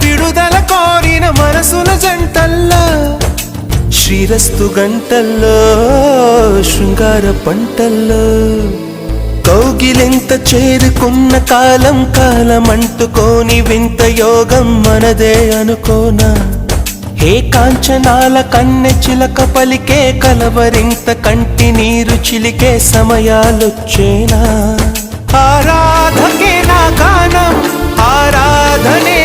విడుదల కోరిన మనసుల జంటల్లో శ్రీరస్తు గంటల్లో శృంగార పంటల్లో కౌగిలింత చేరుకున్న కాలం కాలమంటుకోని వింత యోగం మనదే అనుకోనా హే కాంచనాల కన్నె చిలక పలికే కలవరింత కంటి నీరు చిలికే సమయాలొచ్చేనా ఆరాధకే నా గానం ఆరాధనే